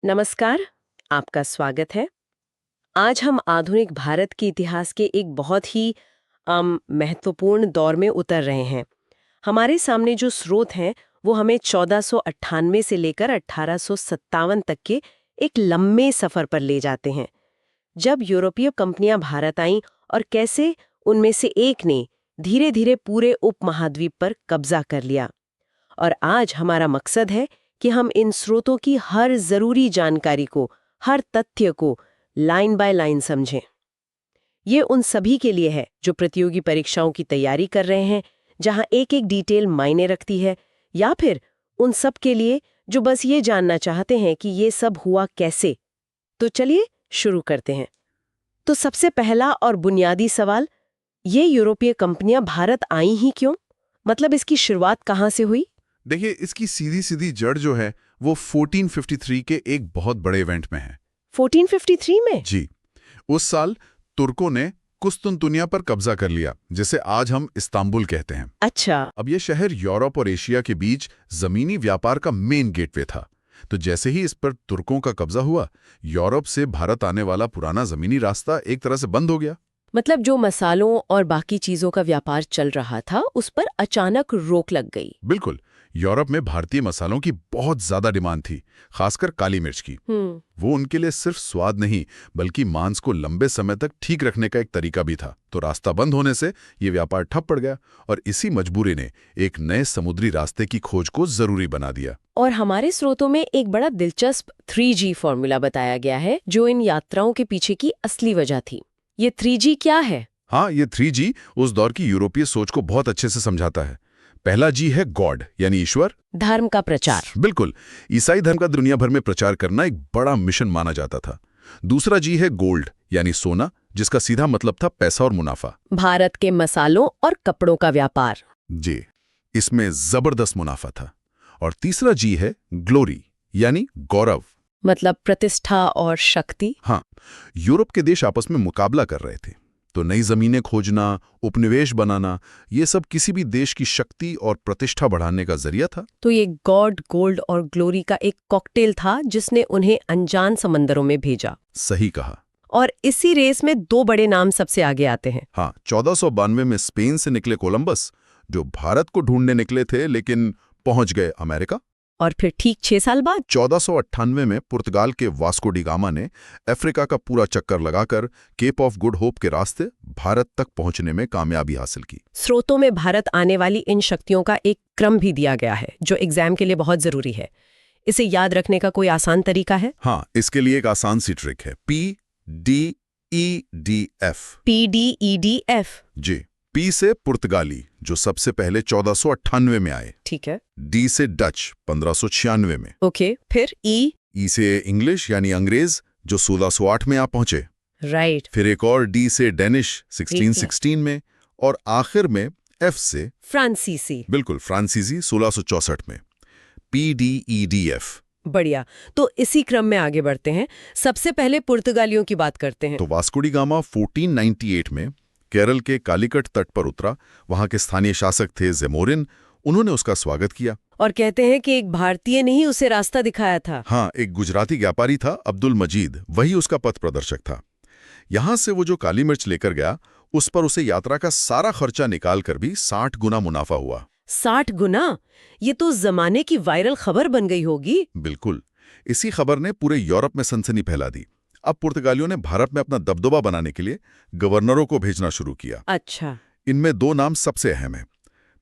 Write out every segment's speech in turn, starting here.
नमस्कार, आपका स्वागत है। आज हम आधुनिक भारत के इतिहास के एक बहुत ही महत्वपूर्ण दौर में उतर रहे हैं। हमारे सामने जो स्रोत हैं, वो हमें 1498 से लेकर 1857 तक के एक लंबे सफर पर ले जाते हैं, जब यूरोपीय कंपनियां भारत आईं और कैसे उनमें से एक ने धीरे धीरे पूरे उपमहाद्वीप पर कब्जा कर लिया। और आज हमारा मकसद है कि हम इन स्रोतों की हर जरूरी जानकारी को, हर तथ्य को लाइन बाय लाइन समझें। ये उन सभी के लिए है जो प्रतियोगी परीक्षाओं की तैयारी कर रहे हैं, जहां एक एक डिटेल मायने रखती है, या फिर उन सब के लिए जो बस ये जानना चाहते हैं कि ये सब हुआ कैसे। तो चलिए शुरू करते हैं। तो सबसे पहला और बुनियादी सवाल, ये यूरोपीय कंपनियां भारत आई ही क्यों? मतलब इसकी शुरुआत कहाँ से हुई? देखिए, इसकी सीधी सीधी जड़ जो है वो 1453 के एक बहुत बड़े इवेंट में है। 1453 में? जी। उस साल तुर्कों ने कुस्तुनतुनिया पर कब्जा कर लिया, जिसे आज हम इस्तांबुल कहते हैं। अच्छा। अब ये शहर यूरोप और एशिया के बीच जमीनी व्यापार का मेन गेटवे था। तो जैसे ही इस पर तुर्कों का कब्जा हुआ, यूरोप से भारत आने वाला पुराना जमीनी रास्ता एक तरह से बंद हो गया। मतलब जो मसालों और बाकी चीजों का व्यापार चल रहा था, उस पर अचानक रोक लग गई। बिल्कुल। यूरोप में भारतीय मसालों की बहुत ज्यादा डिमांड थी, खासकर काली मिर्च की। वो उनके लिए सिर्फ स्वाद नहीं, बल्कि मांस को लंबे समय तक ठीक रखने का एक तरीका भी था। तो रास्ता बंद होने से ये व्यापार ठप पड़ गया, और इसी मजबूरी ने एक नए समुद्री रास्ते की खोज को जरूरी बना दिया। और हमारे स्रोतों में एक बड़ा दिलचस्प 3G फॉर्मूला बताया गया है, जो इन यात्राओं के पीछे की असली वजह थी। ये 3G क्या है? हाँ, ये 3G उस दौर की यूरोपीय सोच को बहुत अच्छे से समझाता है। पहला जी है गॉड, यानी ईश्वर। धर्म का प्रचार। बिल्कुल। ईसाई धर्म का दुनिया भर में प्रचार करना एक बड़ा मिशन माना जाता था। दूसरा जी है गोल्ड, यानी सोना, जिसका सीधा मतलब था पैसा और मुनाफा। भारत के मसालों और कपड़ों का व्यापार। जी, इसमें जबरदस्त मुनाफा था। और तीसरा जी है ग्लोरी, यानी गौरव। मतलब प्रतिष्ठा और शक्ति। हाँ, यूरोप के देश आपस में मुकाबला कर रहे थे, तो नई जमीनें खोजना, उपनिवेश बनाना, ये सब किसी भी देश की शक्ति और प्रतिष्ठा बढ़ाने का जरिया था। तो ये गॉड, गोल्ड और ग्लोरी का एक कॉकटेल था, जिसने उन्हें अनजान समंदरों में भेजा। सही कहा। और इसी रेस में दो बड़े नाम सबसे आगे आते हैं। हाँ, 1492 में स्पेन से निकले कोलंबस, जो भारत को ढूंढने निकले थे, लेकिन पहुंच गए अमेरिका। और फिर ठीक 6 साल बाद 1498 में पुर्तगाल के वास्को डी गामा ने अफ्रीका का पूरा चक्कर लगाकर केप ऑफ गुड होप के रास्ते भारत तक पहुंचने में कामयाबी हासिल की। स्रोतों में भारत आने वाली इन शक्तियों का एक क्रम भी दिया गया है, जो एग्जाम के लिए बहुत जरूरी है। इसे याद रखने का कोई आसान तरीका है? हाँ, इसके लिए एक आसान सी ट्रिक है, PDEDF। PDEDF। जी। पी से पुर्तगाली, जो सबसे पहले 1498 में आए। ठीक है। डी से डच, 1596 में। ओके, फिर ई से इंग्लिश, यानी अंग्रेज, जो 1608 में आ पहुंचे। राइट। फिर एक और डी से डेनिश, 1616 में। और आखिर में एफ से फ्रांसीसी। बिल्कुल, फ्रांसीसी, 1664 में। PDEDF। बढ़िया। तो इसी क्रम में आगे बढ़ते हैं। सबसे पहले पुर्तगालियों की बात करते हैं। तो वास्को डी गामा 1498 में केरल के कालीकट तट पर उतरा। वहां के स्थानीय शासक थे ज़ेमोरिन। उन्होंने उसका स्वागत किया। और कहते हैं कि एक भारतीय ने ही उसे रास्ता दिखाया था। हाँ, एक गुजराती व्यापारी था, अब्दुल मजीद, वही उसका पथ प्रदर्शक था। यहां से वो जो काली मिर्च लेकर गया, उस पर उसे यात्रा का सारा खर्चा निकालकर भी 60 गुना मुनाफा हुआ। 60 गुना? ये तो जमाने की वायरल खबर बन गई होगी। बिल्कुल। इसी खबर ने पूरे यूरोप में सनसनी फैला दी। अब पुर्तगालियों ने भारत में अपना दबदबा बनाने के लिए गवर्नरों को भेजना शुरू किया। अच्छा। इनमें दो नाम सबसे अहम हैं।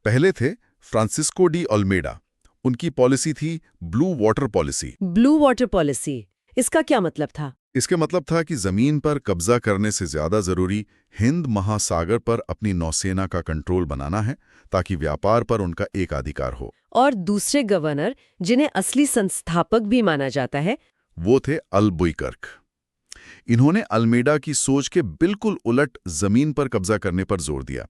पहले थे फ्रांसिस्को डी अल्मेडा। उनकी पॉलिसी थी blue water policy. Blue water policy, इसका क्या मतलब था? इसके मतलब था कि जमीन पर कब्जा करने से ज्यादा जरूरी हिंद महासागर पर अपनी नौसेना का कंट्रोल बनाना है, ताकि व्यापार पर उनका एकाधिकार हो। और दूसरे गवर्नर, जिन्हें असली संस्थापक भी माना जाता है, वो थे अल्बुकर्क। इन्होंने अल्मेडा की सोच के बिल्कुल उलट जमीन पर कब्जा करने पर जोर दिया।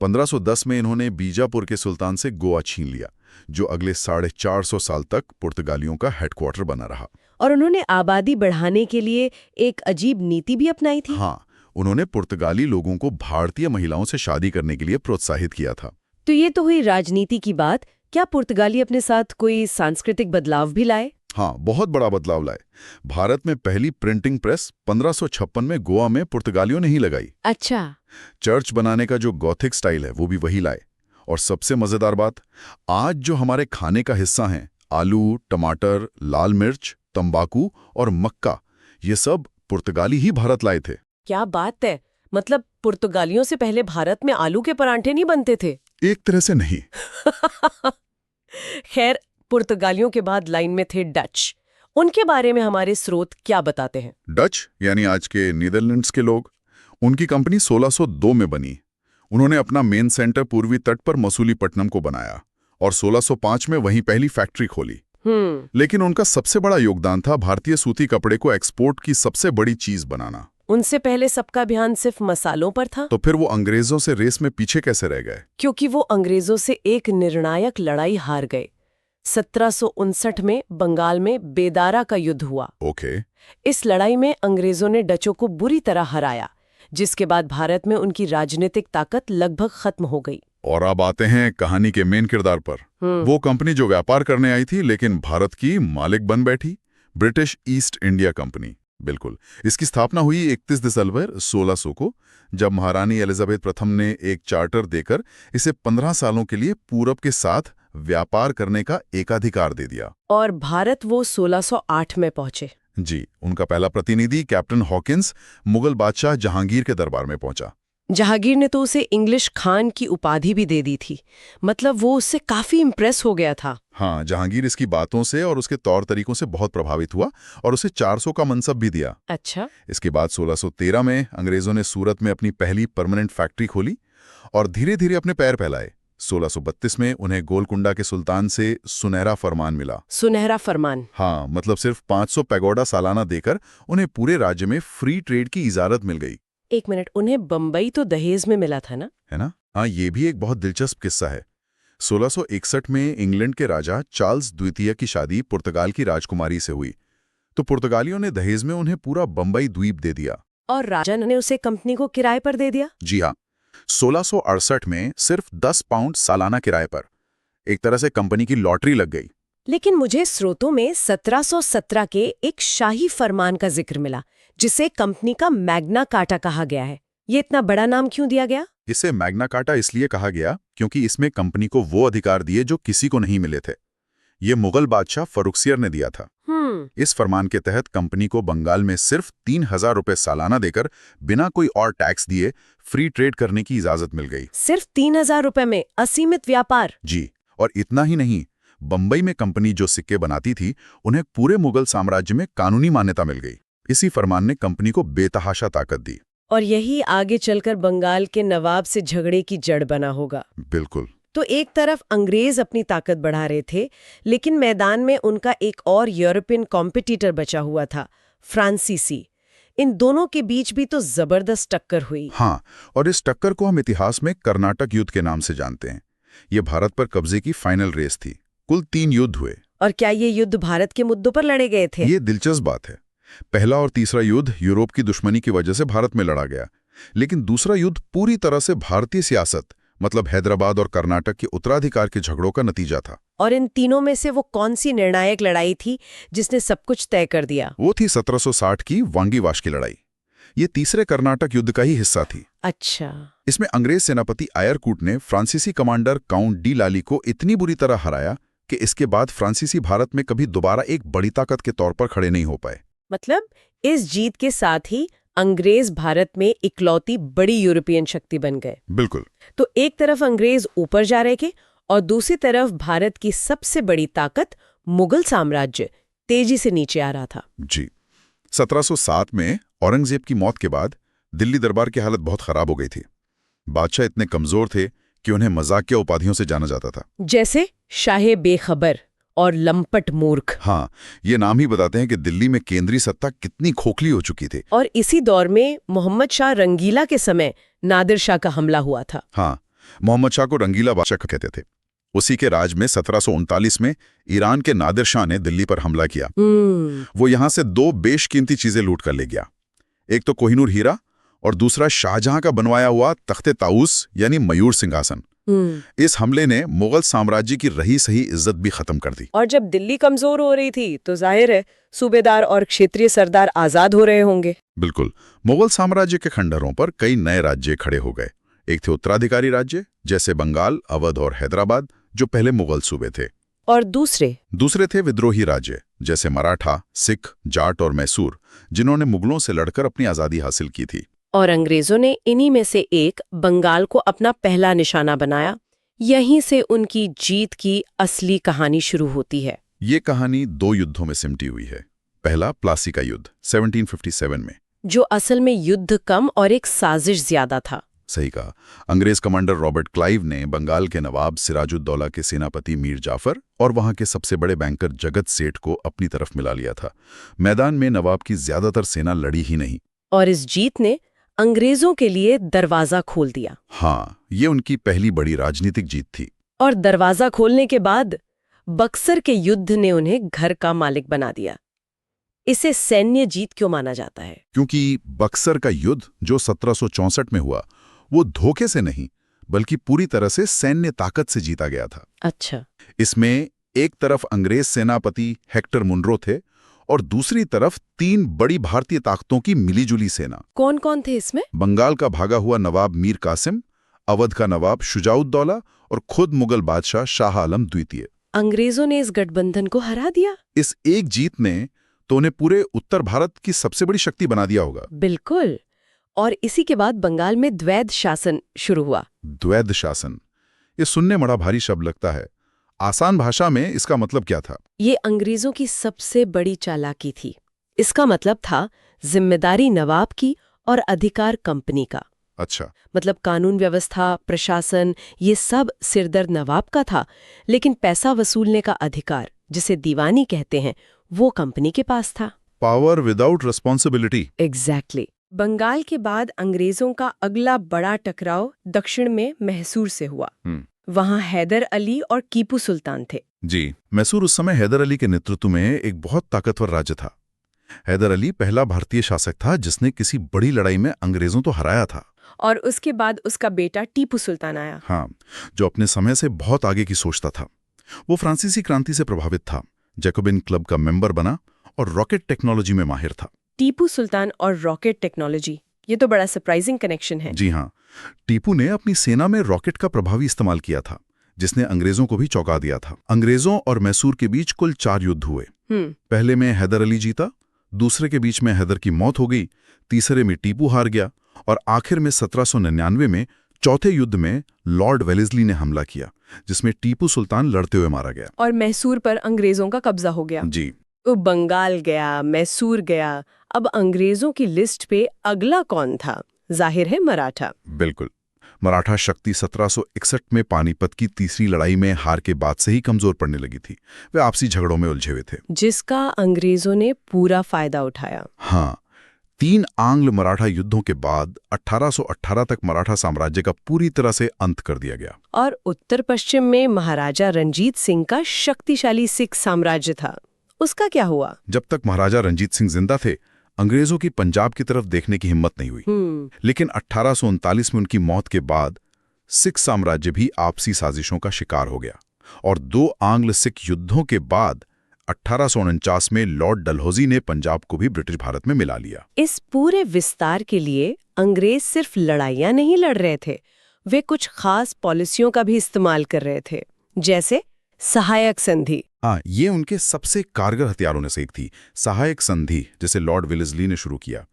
1510 में इन्होंने बीजापुर के सुल्तान से गोवा छीन लिया, जो अगले 450 साल तक पुर्तगालियों का हेडक्वार्टर बना रहा। और उन्होंने आबादी बढ़ाने के लिए एक अजीब नीति भी अपनाई थी। हाँ, उन्होंने पुर्तगाली लोगों को भारतीय महिलाओं से शादी करने के लिए प्रोत्साहित किया था। तो ये तो हुई राजनीति की बात। क्या पुर्तगाली अपने साथ कोई सांस्कृतिक बदलाव भी लाए? हाँ, बहुत बड़ा बदलाव लाए। भारत में पहली प्रिंटिंग प्रेस 1556 में गोवा में पुर्तगालियों ने ही लगाई। अच्छा। चर्च बनाने का जो गॉथिक स्टाइल है वो भी वही लाए। और सबसे मजेदार बात, आज जो हमारे खाने का हिस्सा हैं, आलू, टमाटर, लाल मिर्च, तंबाकू और मक्का, ये सब पुर्तगाली ही भारत लाए थे। क्या बात है, मतलब पुर्तगालियों से पहले भारत में आलू के परांठे नहीं बनते थे? एक तरह से नहीं। खैर, पुर्तगालियों के बाद लाइन में थे डच। उनके बारे में हमारे स्रोत क्या बताते हैं? डच यानी आज के नीदरलैंड्स के लोग, उनकी कंपनी 1602 में बनी। उन्होंने अपना मेन सेंटर पूर्वी तट पर मसूलीपट्टनम को बनाया और 1605 में वहीं पहली फैक्ट्री खोली। लेकिन उनका सबसे बड़ा योगदान था भारतीय सूती कपड़े को एक्सपोर्ट की सबसे बड़ी चीज बनाना। उनसे पहले सबका ध्यान सिर्फ मसालों पर था। तो फिर वो अंग्रेजों से रेस में पीछे कैसे रह गए? क्योंकि वो अंग्रेजों से एक निर्णायक लड़ाई हार गए। 1759 में बंगाल में बेदारा का युद्ध हुआ। ओके। इस लड़ाई में अंग्रेजों ने डचों को बुरी तरह हराया, जिसके बाद भारत में उनकी राजनीतिक ताकत लगभग खत्म हो गई। और अब आते हैं कहानी के मेन किरदार पर। वो कंपनी जो व्यापार करने आई थी लेकिन भारत की मालिक बन बैठी, ब्रिटिश ईस्ट इंडिया कंपनी। बिल्कुल, इसकी स्थापना हुई 31 दिसंबर 1600 को, जब महारानी एलिजाबेथ प्रथम ने एक चार्टर देकर इसे 15 सालों के लिए पूरब के साथ व्यापार करने का एकाधिकार दे दिया। और भारत वो 1608 में पहुंचे। जी, उनका पहला प्रतिनिधि कैप्टन हॉकिंस मुगल बादशाह जहांगीर के दरबार में पहुंचा। जहांगीर ने तो उसे इंग्लिश खान की उपाधि भी दे दी थी, मतलब वो उससे काफी इम्प्रेस हो गया था। हाँ, जहांगीर इसकी बातों से और उसके तौर तरीकों से बहुत प्रभावित हुआ और उसे 400 का मनसब भी दिया। अच्छा। इसके बाद 1613 में अंग्रेजों ने सूरत में अपनी पहली परमानेंट फैक्ट्री खोली और धीरे धीरे अपने पैर फैलाए। 1632 में उन्हें गोलकुंडा के सुल्तान से सुनहरा फरमान मिला। सुनहरा फरमान? हाँ, मतलब सिर्फ 500 पैगोडा सालाना देकर उन्हें पूरे राज्य में फ्री ट्रेड की इजाजत मिल गई। एक मिनट, उन्हें बंबई तो दहेज में मिला था ना? है ना? हाँ, ये भी एक बहुत दिलचस्प किस्सा है। 1661 में इंग्लैंड के राजा चार्ल्स द्वितीय की शादी पुर्तगाल की राजकुमारी से हुई, तो पुर्तगालियों ने दहेज में उन्हें पूरा बंबई द्वीप दे दिया। और राजा ने उसे कंपनी को किराए पर दे दिया? जी हाँ, 1668 में सिर्फ 10 पाउंड सालाना किराए पर। एक तरह से कंपनी की लॉटरी लग गई। लेकिन मुझे स्रोतों में 1717 के एक शाही फरमान का जिक्र मिला, जिसे कंपनी का मैग्ना कार्टा कहा गया है। ये इतना बड़ा नाम क्यों दिया गया? इसे मैग्ना कार्टा इसलिए कहा गया क्योंकि इसमें कंपनी को वो अधिकार दिए जो किसी को नहीं मिले थे। ये मुगल बादशाह फर्रुखसियर ने दिया था। इस फरमान के तहत कंपनी को बंगाल में सिर्फ 3000 रुपए सालाना देकर बिना कोई और टैक्स दिए फ्री ट्रेड करने की इजाजत मिल गई। सिर्फ 3000 रुपए में असीमित व्यापार? जी, और इतना ही नहीं, बंबई में कंपनी जो सिक्के बनाती थी उन्हें पूरे मुगल साम्राज्य में कानूनी मान्यता मिल गई। इसी फरमान ने कंपनी को बेतहाशा ताकत दी। और यही आगे चलकर बंगाल के नवाब से झगड़े की जड़ बना होगा। बिल्कुल। तो एक तरफ अंग्रेज अपनी ताकत बढ़ा रहे थे, लेकिन मैदान में उनका एक और यूरोपियन कॉम्पिटिटर बचा हुआ था, फ्रांसीसी। इन दोनों के बीच भी तो जबरदस्त टक्कर हुई। हाँ, और इस टक्कर को हम इतिहास में कर्नाटक युद्ध के नाम से जानते हैं। ये भारत पर कब्जे की फाइनल रेस थी। कुल 3 युद्ध हुए। और क्या ये युद्ध भारत के मुद्दों पर लड़े गए थे? ये दिलचस्प बात है। पहला और तीसरा युद्ध यूरोप की दुश्मनी की वजह से भारत में लड़ा गया, लेकिन दूसरा युद्ध पूरी तरह से भारतीय सियासत, मतलब हैदराबाद और कर्नाटक के उत्तराधिकार के झगड़ों का नतीजा था। और इन तीनों में से वो कौन सी निर्णायक लड़ाई थी जिसने सब कुछ तय कर दिया? वो थी 1760 की वांगीवाश की लड़ाई। ये तीसरे कर्नाटक युद्ध का ही हिस्सा थी। अच्छा। इसमें अंग्रेज सेनापति आयरकूट ने फ्रांसीसी कमांडर काउंट डी लाली को इतनी बुरी तरह हराया कि इसके बाद फ्रांसीसी भारत में कभी दोबारा एक बड़ी ताकत के तौर पर खड़े नहीं हो पाए। मतलब इस जीत के साथ ही अंग्रेज भारत में इकलौती बड़ी यूरोपियन शक्ति बन गए। बिल्कुल। तो एक तरफ अंग्रेज ऊपर जा रहे थे और दूसरी तरफ भारत की सबसे बड़ी ताकत मुगल साम्राज्य तेजी से नीचे आ रहा था। जी। 1707 में औरंगजेब की मौत के बाद दिल्ली दरबार की हालत बहुत खराब हो गई थी। बादशाह इतने कमजोर थे कि उन्हें मजाकिया उपाधियों से जाना जाता था, जैसे शाहे बेखबर और लंपट मूर्ख। हाँ, ये नाम ही बताते हैं कि दिल्ली में केंद्रीय सत्ता कितनी खोखली हो चुकी थी। और इसी दौर में मोहम्मद शाह रंगीला के समय नादिर शाह का हमला हुआ था। हाँ, मोहम्मद शाह को रंगीला बादशाह कहते थे। उसी के राज में 1739 में ईरान के नादिर शाह ने दिल्ली पर हमला किया। वो यहां से 2 बेशकीमती चीजें लूट कर ले गया। एक तो कोहिनूर हीरा और दूसरा शाहजहां का बनवाया हुआ तख्ते ताऊस यानी मयूर सिंहासन। इस हमले ने मुगल साम्राज्य की रही सही इज्जत भी खत्म कर दी। और जब दिल्ली कमजोर हो रही थी तो जाहिर है सूबेदार और क्षेत्रीय सरदार आजाद हो रहे होंगे। बिल्कुल, मुगल साम्राज्य के खंडहरों पर कई नए राज्य खड़े हो गए। एक थे उत्तराधिकारी राज्य जैसे बंगाल, अवध और हैदराबाद, जो पहले मुगल सूबे थे। और दूसरे थे विद्रोही राज्य जैसे मराठा, सिख, जाट और मैसूर, जिन्होंने मुगलों से लड़कर अपनी आजादी हासिल की थी। और अंग्रेजों ने इन्हीं में से एक बंगाल को अपना पहला निशाना बनाया। यहीं से उनकी जीत की असली कहानी शुरू होती है। ये कहानी 2 युद्धों में सिमटी हुई है। पहला प्लासी का युद्ध 1757 में, जो असल में युद्ध कम और एक साजिश ज्यादा था। सही कहा। अंग्रेज कमांडर रॉबर्ट क्लाइव ने बंगाल के नवाब सिराजुद्दौला के सेनापति मीर जाफर और वहां के सबसे बड़े बैंकर जगत सेठ को अपनी तरफ मिला लिया था। मैदान में नवाब की ज्यादातर सेना लड़ी ही नहीं। और इस जीत ने अंग्रेजों के लिए दरवाजा खोल दिया। हाँ, ये उनकी पहली बड़ी राजनीतिक जीत थी। और दरवाजा खोलने के बाद बक्सर के युद्ध ने उन्हें घर का मालिक बना दिया। इसे सैन्य जीत क्यों माना जाता है? क्योंकि बक्सर का युद्ध जो 1764 में हुआ, वो धोखे से नहीं बल्कि पूरी तरह से सैन्य ताकत से जीता गया था। अच्छा। इसमें एक तरफ अंग्रेज सेनापति हेक्टर मुनरो थे और दूसरी तरफ 3 बड़ी भारतीय ताकतों की मिलीजुली सेना। कौन कौन थे इसमें? बंगाल का भागा हुआ नवाब मीर कासिम, अवध का नवाब शुजाउद्दौला और खुद मुगल बादशाह शाह आलम द्वितीय। अंग्रेजों ने इस गठबंधन को हरा दिया। इस एक जीत ने तो उन्हें पूरे उत्तर भारत की सबसे बड़ी शक्ति बना दिया होगा। बिल्कुल। और इसी के बाद बंगाल में द्वैध शासन शुरू हुआ। द्वैध शासन, ये सुनने बड़ा भारी शब्द लगता है। आसान भाषा में इसका मतलब क्या था? ये अंग्रेजों की सबसे बड़ी चालाकी थी। इसका मतलब था जिम्मेदारी नवाब की और अधिकार कंपनी का। अच्छा। मतलब कानून व्यवस्था, प्रशासन, ये सब सिरदर्द नवाब का था, लेकिन पैसा वसूलने का अधिकार, जिसे दीवानी कहते हैं, वो कंपनी के पास था। Power without responsibility. Exactly. Bengal के बाद अंग्रेजों का अगला बड़ा टकराव दक्षिण में मैसूर से हुआ। वहां हैदर अली और टीपू सुल्तान थे। जी, मैसूर उस समय हैदर अली के नेतृत्व में एक बहुत ताकतवर राज्य था। हैदर अली पहला भारतीय शासक था जिसने किसी बड़ी लड़ाई में अंग्रेजों तो हराया था। और उसके बाद उसका बेटा टीपू सुल्तान आया। हाँ, जो अपने समय से बहुत आगे की सोचता था। वो फ्रांसीसी क्रांति से प्रभावित था, जैकोबिन क्लब का मेंबर बना और रॉकेट टेक्नोलॉजी में माहिर था। टीपू सुल्तान और रॉकेट टेक्नोलॉजी, ये तो बड़ा सरप्राइजिंग कनेक्शन है। जी हाँ, टीपू ने अपनी सेना में रॉकेट का प्रभावी इस्तेमाल किया था, जिसने अंग्रेजों को भी चौंका दिया था। अंग्रेजों और मैसूर के बीच कुल 4 युद्ध हुए। पहले में हैदर अली जीता, दूसरे के बीच में हैदर की मौत हो गई, तीसरे में टीपू हार गया और आखिर में 1799 में चौथे युद्ध में लॉर्ड वेलेस्ली ने हमला किया, जिसमें टीपू सुल्तान लड़ते हुए मारा गया और मैसूर पर अंग्रेजों का कब्जा हो गया। जी। वो बंगाल गया, मैसूर गया, अब अंग्रेजों की लिस्ट पे अगला कौन था? जाहिर है मराठा। बिल्कुल। मराठा शक्ति 1761 में पानीपत की तीसरी लड़ाई में हार के बाद से ही कमजोर पड़ने लगी थी। वे आपसी झगड़ों में उलझे हुए थे, जिसका अंग्रेजों ने पूरा फायदा उठाया। हाँ, 3 आंग्ल मराठा युद्धों के बाद 1818 तक मराठा साम्राज्य का पूरी तरह से अंत कर दिया गया। और उत्तर पश्चिम में महाराजा रणजीत सिंह का शक्तिशाली सिख साम्राज्य था। उसका क्या हुआ? जब तक महाराजा रणजीत सिंह जिंदा थे, अंग्रेजों की पंजाब की तरफ देखने की हिम्मत नहीं हुई। लेकिन 1839 में उनकी मौत के बाद सिख साम्राज्य भी आपसी साजिशों का शिकार हो गया और 2 आंग्ल सिख युद्धों के बाद 1849 में लॉर्ड डलहौजी ने पंजाब को भी ब्रिटिश भारत में मिला लिया। इस पूरे विस्तार के लिए अंग्रेज सिर्फ लड़ाइयां नहीं लड़ रहे थे, वे कुछ खास पॉलिसियों का भी इस्तेमाल कर रहे थे, जैसे सहायक संधि। हाँ, ये उनके सबसे कारगर हथियारों में से एक थी। सहायक संधि, जिसे लॉर्ड वेलेस्ली ने शुरू किया,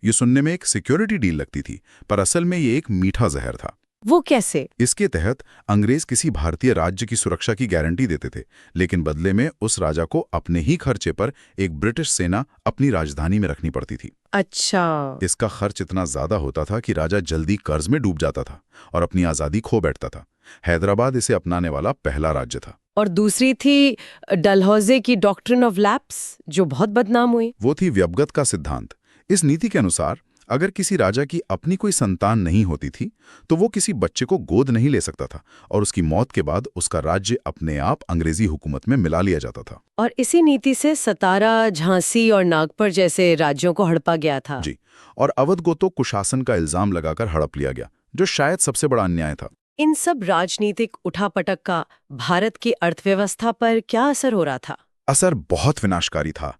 ये सुनने में एक सिक्योरिटी डील लगती थी, पर असल में ये एक मीठा जहर था। वो कैसे? इसके तहत अंग्रेज किसी भारतीय राज्य की सुरक्षा की गारंटी देते थे, लेकिन बदले में उस राजा को अपने ही खर्चे पर एक ब्रिटिश सेना अपनी राजधानी में रखनी पड़ती थी। अच्छा। इसका खर्च इतना ज्यादा होता था कि राजा जल्दी कर्ज में डूब जाता था और अपनी आजादी खो बैठता था। हैदराबाद इसे अपनाने वाला पहला राज्य था। और दूसरी थी डलहौजी की डॉक्ट्रिन ऑफ लैप्स, जो बहुत बदनाम हुई। वो थी व्यवगत का सिद्धांत। इस नीति के अनुसार अगर किसी राजा की अपनी कोई संतान नहीं होती थी तो वो किसी बच्चे को गोद नहीं ले सकता था और उसकी मौत के बाद उसका राज्य अपने आप अंग्रेजी हुकूमत में मिला लिया जाता था। और इसी नीति से सतारा, झांसी और नागपुर जैसे राज्यों को हड़पा गया था। जी, और अवध को तो कुशासन का इल्जाम लगाकर हड़प लिया गया, जो शायद सबसे बड़ा अन्याय था। इन सब राजनीतिक उठापटक का भारत की अर्थव्यवस्था पर क्या असर हो रहा था? असर बहुत विनाशकारी था।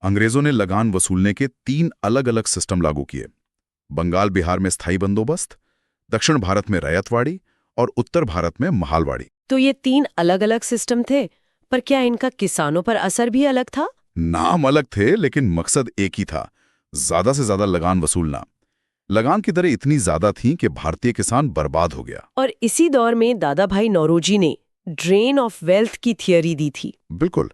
अंग्रेजों ने लगान वसूलने के 3 अलग-अलग सिस्टम लागू किए। बंगाल बिहार में स्थायी बंदोबस्त, दक्षिण भारत में रैयतवाड़ी और उत्तर भारत में महालवाड़ी। तो ये 3 अलग-अलग सिस्टम थे, पर क्या इनका किसानों पर असर भी अलग था? नाम अलग थे लेकिन मकसद एक ही था, ज्यादा से ज्यादा लगान वसूलना। लगान की दरें इतनी ज्यादा थीं कि भारतीय किसान बर्बाद हो गया। और इसी दौर में दादा भाई नौरोजी ने ड्रेन ऑफ वेल्थ की थियरी दी थी। बिल्कुल।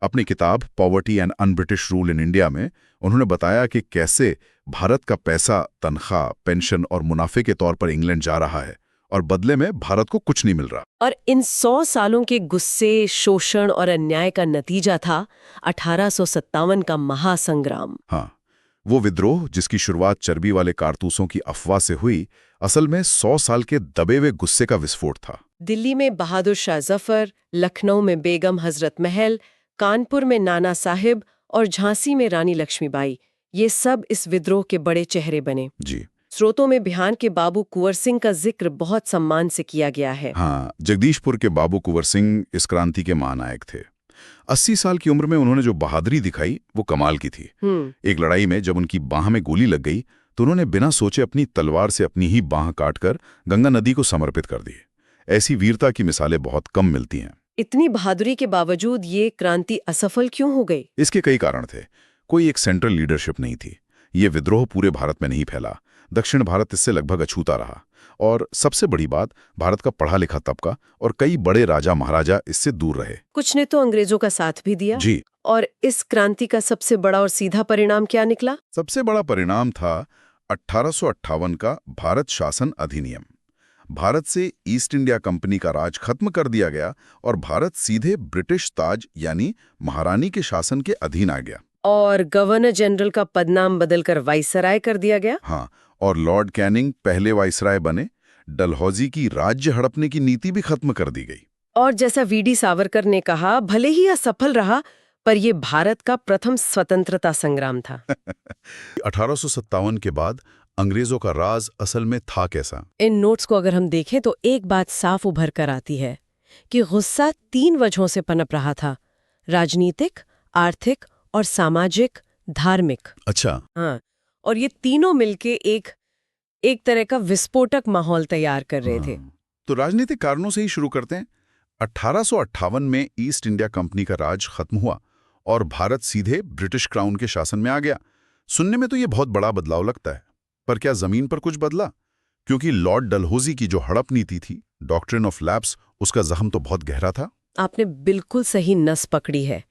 अपनी किताब poverty and un-British rule in India में उन्होंने बताया कि कैसे भारत का पैसा तनख्वाह, पेंशन और मुनाफे के तौर पर इंग्लैंड जा रहा है और बदले में भारत को कुछ नहीं मिल रहा। और इन 100 सालों के गुस्से, शोषण और अन्याय का नतीजा था 1857 का महासंग्राम। हाँ, वो विद्रोह जिसकी शुरुआत चर्बी वाले कारतूसों की अफवाह से हुई, असल में 100 साल के दबे हुए गुस्से का विस्फोट था। दिल्ली में बहादुर शाह जफर, लखनऊ में बेगम हजरत महल, कानपुर में नाना साहिब और झांसी में रानी लक्ष्मीबाई, ये सब इस विद्रोह के बड़े चेहरे बने। जी। स्रोतों में बिहार के बाबू कुंवर सिंह का जिक्र बहुत सम्मान से किया गया है। हाँ, जगदीशपुर के बाबू कुंवर सिंह इस क्रांति के महानायक थे। 80 साल की उम्र में उन्होंने जो बहादुरी दिखाई वो कमाल की थी। एक लड़ाई में जब उनकी बाह में गोली लग गई तो उन्होंने बिना सोचे अपनी तलवार से अपनी ही बाह काटकर गंगा नदी को समर्पित कर दी। ऐसी वीरता की मिसालें बहुत कम मिलती हैं। इतनी बहादुरी के बावजूद ये क्रांति असफल क्यों हो गई? इसके कई कारण थे। कोई एक सेंट्रल लीडरशिप नहीं थी। ये विद्रोह पूरे भारत में नहीं फैला। दक्षिण भारत इससे लगभग अछूता रहा। और सबसे बड़ी बात, भारत का पढ़ा लिखा तबका और कई बड़े राजा महाराजा इससे दूर रहे। कुछ ने तो अंग्रेजों का साथ भी दिया। जी। और इस क्रांति का सबसे बड़ा और सीधा परिणाम क्या निकला? सबसे बड़ा परिणाम था 1858 का भारत शासन अधिनियम। भारत से ईस्ट इंडिया कंपनी का राज खत्म कर दिया गया और भारत सीधे ब्रिटिश ताज यानी महारानी के शासन के अधीन आ गया। और गवर्नर जनरल का पदनाम बदलकर वाइसराय कर दिया गया। हाँ, और लॉर्ड कैनिंग पहले वाइसराय बने। डलहौजी की राज्य हड़पने की नीति भी खत्म कर दी गई। और जैसा वीडी सावरकर ने कहा, भले ही असफल रहा पर यह भारत का प्रथम स्वतंत्रता संग्राम था। 1857 के बाद अंग्रेजों का राज असल में था कैसा? इन नोट्स को अगर हम देखें तो एक बात साफ उभर कर आती है कि गुस्सा 3 वजहों से पनप रहा था: राजनीतिक, आर्थिक और सामाजिक, धार्मिक। अच्छा। हाँ, और ये तीनों मिलके एक तरह का विस्फोटक माहौल तैयार कर रहे थे। तो राजनीतिक कारणों से ही शुरू करते हैं। 1858 में ईस्ट इंडिया कंपनी का राज खत्म हुआ और भारत सीधे ब्रिटिश क्राउन के शासन में आ गया। सुनने में तो ये बहुत बड़ा बदलाव लगता है, पर क्या जमीन पर कुछ बदला? क्योंकि लॉर्ड डलहौजी की जो हड़प नीति थी, डॉक्ट्रिन ऑफ लैप्स, उसका जख्म तो बहुत गहरा था। आपने बिल्कुल सही नस पकड़ी है।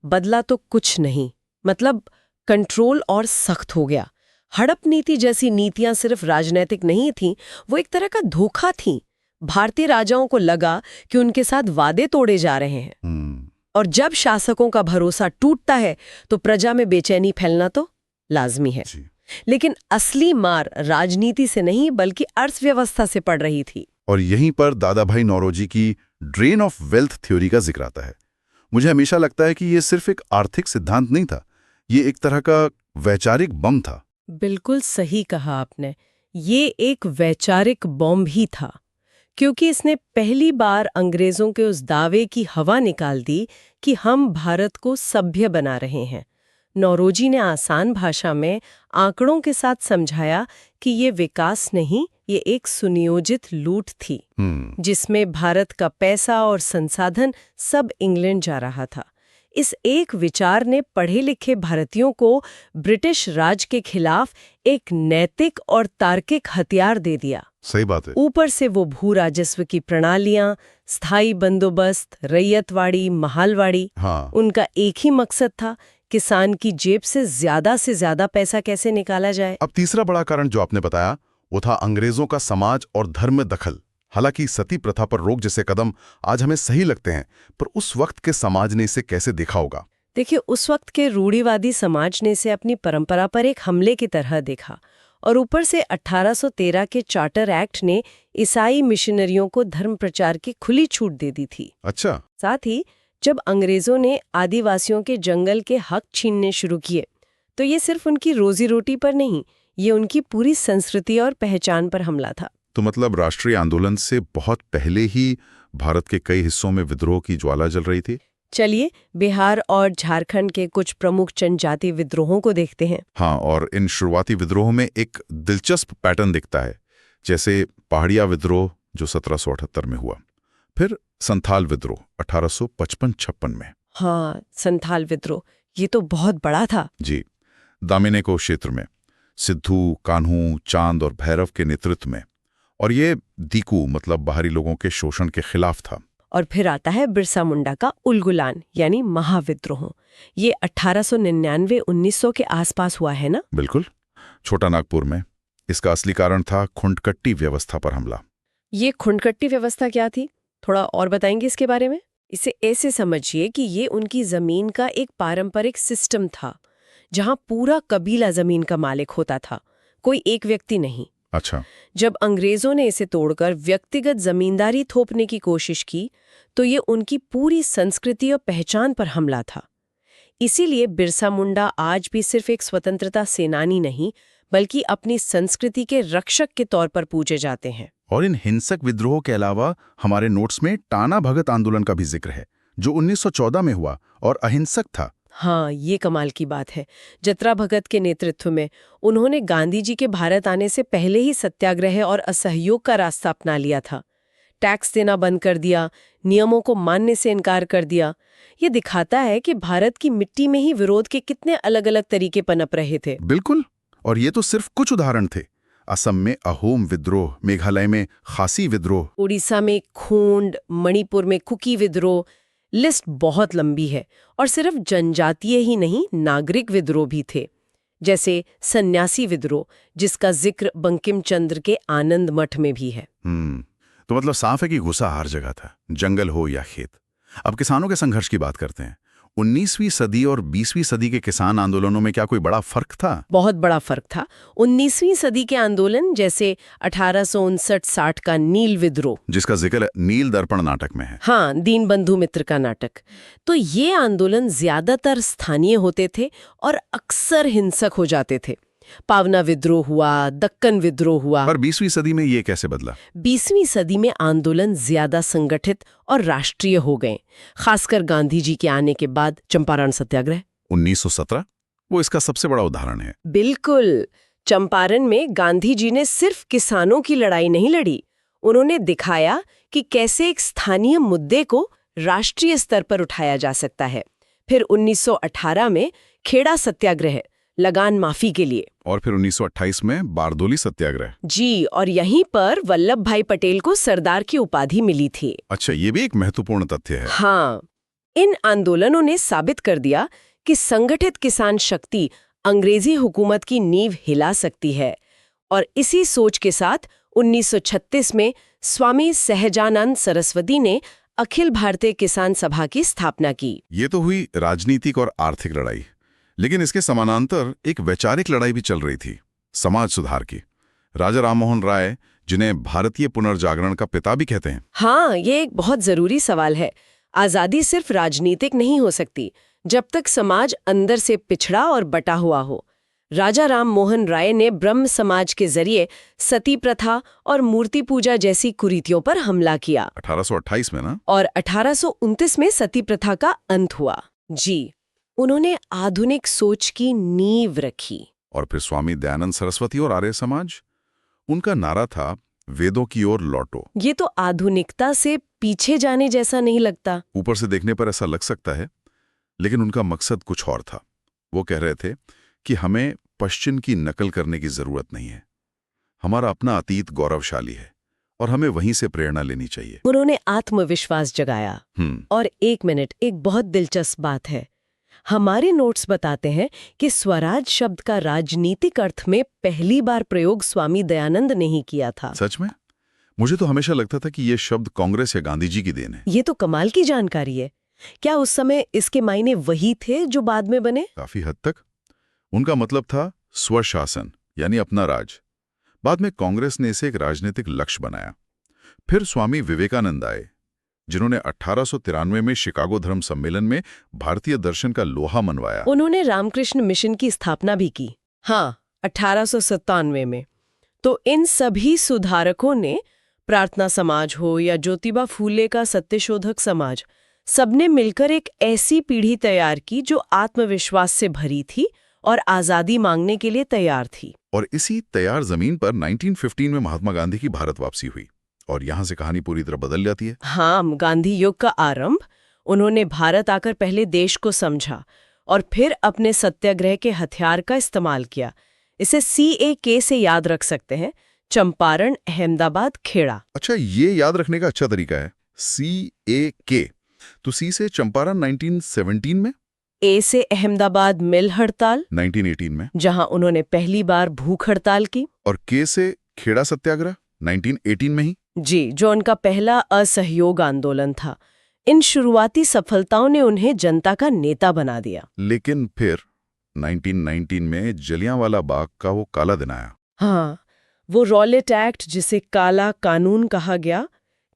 बदला तो कुछ नहीं, मतलब कंट्रोल और सख्त हो गया। हड़प नीति जैसी नीतियां सिर्फ राजनीतिक नहीं थीं, वो एक तरह का धोखा थीं। भारतीय राजाओं को लगा कि उनके साथ वादे तोड़े जा रहे हैं। और जब शासकों का भरोसा टूटता है तो प्रजा में बेचैनी फैलना तो लाजमी है। लेकिन असली मार राजनीति से नहीं बल्कि अर्थव्यवस्था से पड़ रही थी। और यहीं पर दादा भाई नौरोजी की ड्रेन ऑफ वेल्थ थ्योरी का जिक्र आता है। मुझे हमेशा लगता है कि ये सिर्फ एक आर्थिक सिद्धांत नहीं था, ये एक तरह का वैचारिक बम था। बिल्कुल सही कहा आपने, ये एक वैचारिक बॉम्ब ही था, क्योंकि इसने पहली बार अंग्रेजों के उस दावे की हवा निकाल दी कि हम भारत को सभ्य बना रहे हैं। नौरोजी ने आसान भाषा में आंकड़ों के साथ समझाया कि ये विकास नहीं, ये एक सुनियोजित लूट थी, जिसमें भारत का पैसा और संसाधन सब इंग्लैंड जा रहा था। इस एक विचार ने पढ़े लिखे भारतीयों को ब्रिटिश राज के खिलाफ एक नैतिक और तार्किक हथियार दे दिया। सही बात है। ऊपर से वो भू राजस्व की प्रणालियां, स्थायी बंदोबस्त, रैयतवाड़ी, महालवाड़ी, उनका एक ही मकसद था, किसान की जेब से ज्यादा पैसा कैसे निकाला जाए। अब तीसरा बड़ा कारण जो आपने बताया वो था अंग्रेजों का समाज और धर्म में दखल। हालांकि सती प्रथा पर रोक जैसे कदम आज हमें सही लगते हैं, पर उस वक्त के समाज ने इसे कैसे देखा होगा? देखिए, उस वक्त के रूढ़िवादी समाज ने इसे अपनी परंपरा पर एक हमले की तरह देखा और ऊपर से 1813 के चार्टर एक्ट ने ईसाई मिशनरियों को धर्म प्रचार की खुली छूट दे दी थी। अच्छा। साथ ही जब अंग्रेजों ने आदिवासियों के जंगल के हक छीनने शुरू किए तो ये सिर्फ उनकी रोजी रोटी पर नहीं, ये उनकी पूरी संस्कृति और पहचान पर हमला था। तो मतलब राष्ट्रीय आंदोलन से बहुत पहले ही भारत के कई हिस्सों में विद्रोह की ज्वाला जल रही थी। चलिए बिहार और झारखंड के कुछ प्रमुख जनजाति विद्रोहों को देखते हैं। हाँ, और इन शुरुआती विद्रोह में एक दिलचस्प पैटर्न दिखता है, जैसे पहाड़िया विद्रोह जो 1778 में हुआ, फिर संथाल विद्रोह 1855-56 में। हाँ, संथाल विद्रोह ये तो बहुत बड़ा था। जी, दामिनेको क्षेत्र में सिद्धू, कान्हू, चांद और भैरव के नेतृत्व में, और ये दीकू मतलब बाहरी लोगों के शोषण के खिलाफ था। और फिर आता है बिरसा मुंडा का उलगुलान यानी महाविद्रोह। ये 1899-1900 के आसपास हुआ है ना? बिल्कुल, छोटा नागपुर में। इसका असली कारण था खुंडकट्टी व्यवस्था पर हमला। ये खुंडकट्टी व्यवस्था क्या थी, थोड़ा और बताएंगे इसके बारे में? इसे ऐसे समझिए कि ये उनकी जमीन का एक पारंपरिक सिस्टम था जहां पूरा कबीला जमीन का मालिक होता था, कोई एक व्यक्ति नहीं। अच्छा। जब अंग्रेजों ने इसे तोड़कर व्यक्तिगत जमींदारी थोपने की कोशिश की तो ये उनकी पूरी संस्कृति और पहचान पर हमला था। इसीलिए बिरसा मुंडा आज भी सिर्फ एक स्वतंत्रता सेनानी नहीं बल्कि अपनी संस्कृति के रक्षक के तौर पर पूजे जाते हैं। और इन हिंसक विद्रोह के अलावा हमारे नोट्स में टाना भगत आंदोलन का भी जिक्र है, जो 1914 में हुआ और अहिंसक था। हाँ, ये कमाल की बात है। जतरा भगत के नेतृत्व में उन्होंने गांधी जी के भारत आने से पहले ही सत्याग्रह और असहयोग का रास्ता अपना लिया था। टैक्स देना बंद कर दिया, नियमों को मानने से इनकार कर दिया। ये दिखाता है कि भारत की मिट्टी में ही विरोध के कितने अलग अलग तरीके पनप रहे थे। बिल्कुल, और ये तो सिर्फ कुछ उदाहरण थे। असम में अहोम विद्रोह, मेघालय में खासी विद्रोह, उड़ीसा में खूंड, मणिपुर में कुकी विद्रोह, लिस्ट बहुत लंबी है। और सिर्फ जनजातीय ही नहीं, नागरिक विद्रोह भी थे, जैसे सन्यासी विद्रोह जिसका जिक्र बंकिम चंद्र के आनंद मठ में भी है। तो मतलब साफ है कि गुस्सा हर जगह था, जंगल हो या खेत। अब किसानों के संघर्ष की बात करते हैं। 19वीं सदी और 20वीं सदी के किसान आंदोलनों में क्या कोई बड़ा फर्क था? बहुत बड़ा फर्क था। 19वीं सदी के आंदोलन जैसे 1859-60 का नील विद्रोह, जिसका जिक्र नील दर्पण नाटक में है। हाँ, दीनबंधु मित्र का नाटक। तो ये आंदोलन ज्यादातर स्थानीय होते थे और अक्सर हिंसक हो जाते थे। पावना विद्रोह हुआ, दक्कन विद्रोह हुआ। पर 20वीं सदी में ये कैसे बदला? 20वीं सदी में आंदोलन ज्यादा संगठित और राष्ट्रीय हो गए, खासकर गांधी जी के आने के बाद। चंपारण सत्याग्रह 1917 वो इसका सबसे बड़ा उदाहरण है। बिल्कुल, चंपारण में गांधी जी ने सिर्फ किसानों की लड़ाई नहीं लड़ी, उन्होंने दिखाया कि कैसे एक स्थानीय मुद्दे को राष्ट्रीय स्तर पर उठाया जा सकता है। फिर 1918 में खेड़ा सत्याग्रह, लगान माफी के लिए। और फिर 1928 में बारदोली सत्याग्रह। जी, और यहीं पर वल्लभ भाई पटेल को सरदार की उपाधि मिली थी। अच्छा, ये भी एक महत्वपूर्ण तथ्य है। हाँ, इन आंदोलनों ने साबित कर दिया कि संगठित किसान शक्ति अंग्रेजी हुकूमत की नींव हिला सकती है। और इसी सोच के साथ 1936 में स्वामी सहजानंद सरस्वती ने अखिल भारतीय किसान सभा की स्थापना की। ये तो हुई राजनीतिक और आर्थिक लड़ाई, लेकिन इसके समानांतर एक वैचारिक लड़ाई भी चल रही थी, समाज सुधार की। राजा राममोहन राय, जिन्हें भारतीय पुनर्जागरण का पिता भी कहते हैं। हाँ, ये एक बहुत जरूरी सवाल है। आजादी सिर्फ राजनीतिक नहीं हो सकती जब तक समाज अंदर से पिछड़ा और बटा हुआ हो। राजा राममोहन राय ने ब्रह्म समाज के जरिए सती प्रथा और मूर्ति पूजा जैसी कुरीतियों पर हमला किया। 1828 में ना? और 1829 में सती प्रथा का अंत हुआ। जी, उन्होंने आधुनिक सोच की नींव रखी। और फिर स्वामी दयानंद सरस्वती और आर्य समाज, उनका नारा था वेदों की ओर लौटो। ये तो आधुनिकता से पीछे जाने जैसा नहीं लगता? ऊपर से देखने पर ऐसा लग सकता है, लेकिन उनका मकसद कुछ और था। वो कह रहे थे कि हमें पश्चिम की नकल करने की जरूरत नहीं है, हमारा अपना अतीत गौरवशाली है और हमें वहीं से प्रेरणा लेनी चाहिए। उन्होंने आत्मविश्वास जगाया। और एक मिनट, एक बहुत दिलचस्प बात है। हमारे नोट्स बताते हैं कि स्वराज शब्द का राजनीतिक अर्थ में पहली बार प्रयोग स्वामी दयानंद ने ही किया था। सच में? मुझे तो हमेशा लगता था कि ये शब्द कांग्रेस या गांधी जी की देन है। ये तो कमाल की जानकारी है। क्या उस समय इसके मायने वही थे जो बाद में बने? काफी हद तक। उनका मतलब था स्वशासन, यानी अपना राज। बाद में कांग्रेस ने इसे एक राजनीतिक लक्ष्य बनाया। फिर स्वामी विवेकानंद आए, जिन्होंने 1893 में शिकागो धर्म सम्मेलन में भारतीय दर्शन का लोहा मनवाया। उन्होंने रामकृष्ण मिशन की स्थापना भी की। हाँ, 1897 में। तो इन सभी सुधारकों ने, प्रार्थना समाज हो या ज्योतिबा फूले का सत्यशोधक समाज, सबने मिलकर एक ऐसी पीढ़ी तैयार की जो आत्मविश्वास से भरी थी और आजादी मांगने के लिए तैयार थी। और इसी तैयार जमीन पर 1915 में महात्मा गांधी की भारत वापसी हुई और यहां से कहानी पूरी तरह बदल जाती है। हाँ, गांधी युग का आरंभ। उन्होंने भारत आकर पहले देश को समझा और फिर अपने सत्याग्रह के हथियार का इस्तेमाल किया। इसे CAK से याद रख सकते हैं, चंपारण, अहमदाबाद, खेड़ा। अच्छा, ये याद रखने का अच्छा तरीका है, CAK। तो C से चंपारण 1917 में, A से अहमदाबाद मिल हड़ताल 1918 में, जहां उन्होंने पहली बार भूख हड़ताल की, और K से खेड़ा सत्याग्रह 1918 में ही। जी, जो उनका पहला असहयोग आंदोलन था। इन शुरुआती सफलताओं ने उन्हें जनता का नेता बना दिया। लेकिन फिर 1919 में जलियांवाला बाग का वो काला दिन आया। हाँ, वो रॉलेट एक्ट, जिसे काला कानून कहा गया,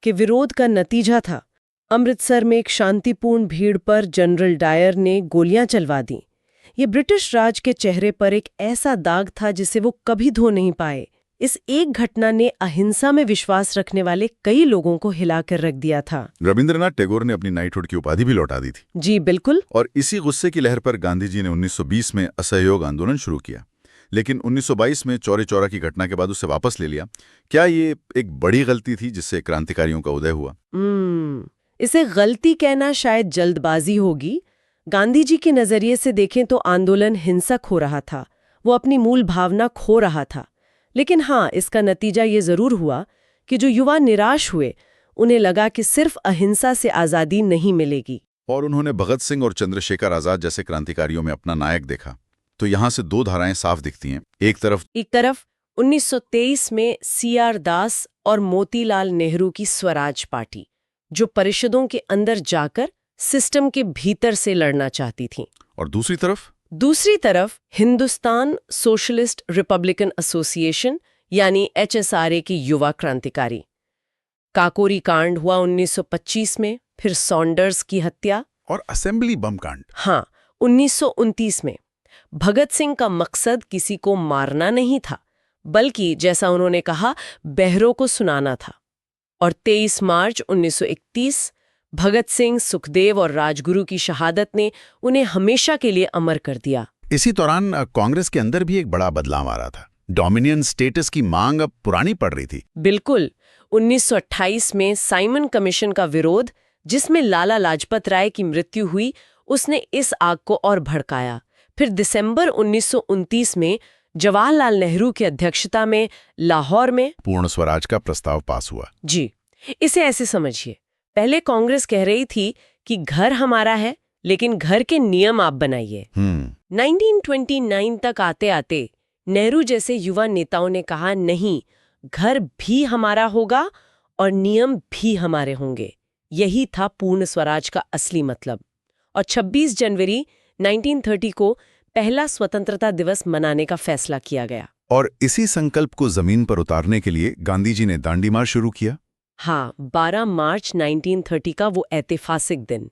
के विरोध का नतीजा था। अमृतसर में एक शांतिपूर्ण भीड़ पर जनरल डायर ने गोलियां चलवा दी। ये ब्रिटिश राज के चेहरे पर एक ऐसा दाग था जिसे वो कभी धो नहीं पाए। इस एक घटना ने अहिंसा में विश्वास रखने वाले कई लोगों को हिलाकर रख दिया था। रविंद्रनाथ टैगोर ने अपनी नाइटहुड की उपाधि भी लौटा दी थी। जी बिल्कुल। और इसी गुस्से की लहर पर गांधी जी ने 1920 में असहयोग आंदोलन शुरू किया, लेकिन 1922 में चौरी चौरा की घटना के बाद उसे वापस ले लिया। क्या ये एक बड़ी गलती थी जिससे क्रांतिकारियों का उदय हुआ? इसे गलती कहना शायद जल्दबाजी होगी। गांधी जी के नजरिए से देखें तो आंदोलन हिंसक हो रहा था, वो अपनी मूल भावना खो रहा था। लेकिन हाँ, इसका नतीजा ये जरूर हुआ कि जो युवा निराश हुए, उन्हें लगा कि सिर्फ अहिंसा से आज़ादी नहीं मिलेगी। और उन्होंने भगत सिंह और चंद्रशेखर आजाद जैसे क्रांतिकारियों में अपना नायक देखा। तो यहाँ से दो धाराएं साफ दिखती हैं। एक तरफ 1923 में CR दास और मोतीलाल नेहरू की स्वराज पार्टी, जो परिषदों के अंदर जाकर सिस्टम के भीतर से लड़ना चाहती थी, और दूसरी तरफ हिंदुस्तान सोशलिस्ट रिपब्लिकन एसोसिएशन यानी HSRA की युवा क्रांतिकारी। काकोरी कांड हुआ 1925 में, फिर सॉन्डर्स की हत्या और असेंबली बम कांड। हाँ, 1929 में। भगत सिंह का मकसद किसी को मारना नहीं था, बल्कि जैसा उन्होंने कहा, बहरों को सुनाना था। और 23 मार्च 1931 भगत सिंह, सुखदेव और राजगुरु की शहादत ने उन्हें हमेशा के लिए अमर कर दिया। इसी दौरान कांग्रेस के अंदर भी एक बड़ा बदलाव आ रहा था। डोमिनियन स्टेटस की मांग अब पुरानी पड़ रही थी। बिल्कुल। 1928 में साइमन कमीशन का विरोध, जिसमें लाला लाजपत राय की मृत्यु हुई, उसने इस आग को और भड़काया। फिर दिसंबर 1929 में जवाहरलाल नेहरू की अध्यक्षता में लाहौर में पूर्ण स्वराज का प्रस्ताव पास हुआ। जी, इसे ऐसे समझिए, पहले कांग्रेस कह रही थी कि घर हमारा है, लेकिन घर के नियम आप बनाइए। 1929 तक आते आते नेहरू जैसे युवा नेताओं ने कहा, नहीं, घर भी हमारा होगा और नियम भी हमारे होंगे। यही था पूर्ण स्वराज का असली मतलब। और 26 जनवरी 1930 को पहला स्वतंत्रता दिवस मनाने का फैसला किया गया। और इसी संकल्प को जमीन पर उतारने के लिए गांधी जी ने दांडी मार्च शुरू किया। हाँ, 12 मार्च 1930 का वो ऐतिहासिक दिन।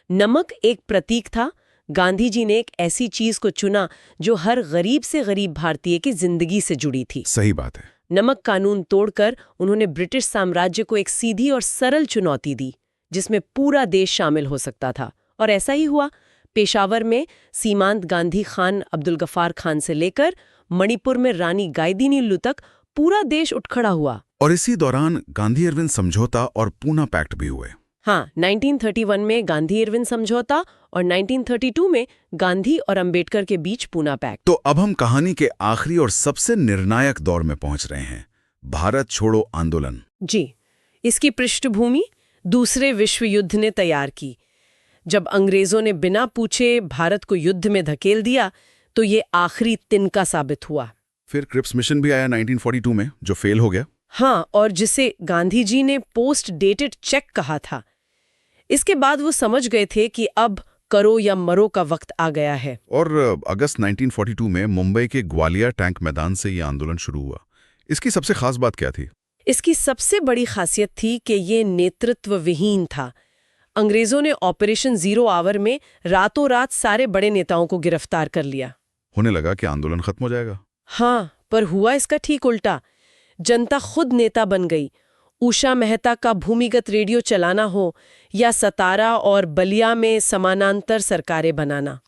नमक एक प्रतीक था। गांधी जी ने एक ऐसी चीज को चुना जो हर गरीब से गरीब भारतीय की जिंदगी से जुड़ी थी। सही बात है। नमक कानून तोड़कर उन्होंने ब्रिटिश साम्राज्य को एक सीधी और सरल चुनौती दी, जिसमें पूरा देश शामिल हो सकता था। और ऐसा ही हुआ। पेशावर में सीमांत गांधी खान अब्दुल गफ्फार खान से लेकर मणिपुर में रानी गाइदिन्यू तक पूरा देश उठ खड़ा हुआ। और इसी दौरान गांधी इरविन समझौता और पूना पैक्ट भी हुए। हाँ, 1931 में गांधी इरविन समझौता और 1932 में गांधी और अंबेडकर के बीच पूना पैक्ट। तो अब हम कहानी के आखिरी और सबसे निर्णायक दौर में पहुंच रहे हैं, भारत छोड़ो आंदोलन। जी, इसकी पृष्ठभूमि दूसरे विश्व युद्ध ने तैयार की। जब अंग्रेजों ने बिना पूछे भारत को युद्ध में धकेल दिया, तो ये आखिरी तिनका साबित हुआ। फिर क्रिप्स मिशन भी आया 1942 में, जो फेल हो गया। हाँ, और जिसे गांधी जी ने पोस्ट डेटेड चेक कहा था। इसके बाद वो समझ गए थे कि अब करो या मरो का वक्त आ गया है। और अगस्त 1942 में मुंबई के ग्वालियर टैंक मैदान से ये आंदोलन शुरू हुआ। इसकी सबसे खास बात क्या थी? इसकी सबसे बड़ी खासियत थी कि ये नेतृत्व विहीन था। अंग्रेजों ने ऑपरेशन जीरो आवर में रातों रात सारे बड़े नेताओं को गिरफ्तार कर लिया। होने लगा कि आंदोलन खत्म हो जाएगा। हाँ, पर हुआ इसका ठीक उल्टा। जनता खुद नेता बन गई। उषा मेहता का भूमिगत रेडियो चलाना हो या सतारा और बलिया में समानांतर सरकारें बनाना,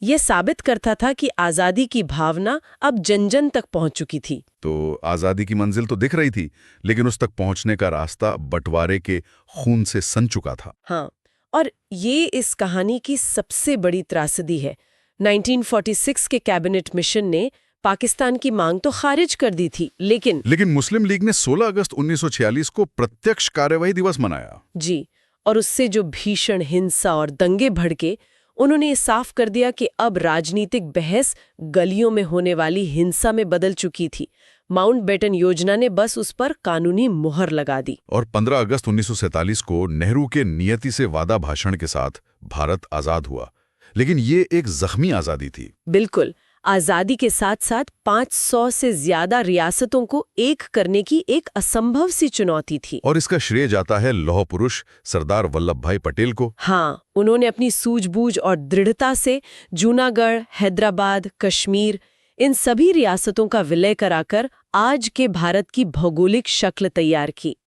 ये साबित करता था कि आजादी की भावना अब जन जन तक पहुंच चुकी थी। तो आजादी की मंजिल तो दिख रही थी, लेकिन उस तक पहुंचने का रास्ता बंटवारे के खून से सन चुका था। हाँ, और ये इस कहानी की सबसे बड़ी त्रासदी है। 1946 के कैबिनेट मिशन ने पाकिस्तान की मांग तो खारिज कर दी थी, लेकिन मुस्लिम लीग ने 16 अगस्त 1946 को प्रत्यक्ष कार्यवाही दिवस मनाया। जी, और उससे जो भीषण हिंसा और दंगे भड़के, उन्होंने ये साफ कर दिया कि अब राजनीतिक बहस गलियों में होने वाली हिंसा में बदल चुकी थी। माउंटबेटन योजना ने बस उस पर कानूनी मुहर लगा दी। और 15 अगस्त 1947 को नेहरू के नियति से वादा भाषण के साथ भारत आजाद हुआ। लेकिन ये एक जख्मी आजादी थी। बिल्कुल, आजादी के साथ साथ 500 से ज्यादा रियासतों को एक करने की एक असंभव सी चुनौती थी। और इसका श्रेय जाता है लौह पुरुष सरदार वल्लभ भाई पटेल को। हाँ, उन्होंने अपनी सूझबूझ और दृढ़ता से जूनागढ़, हैदराबाद, कश्मीर, इन सभी रियासतों का विलय कराकर आज के भारत की भौगोलिक शक्ल तैयार की।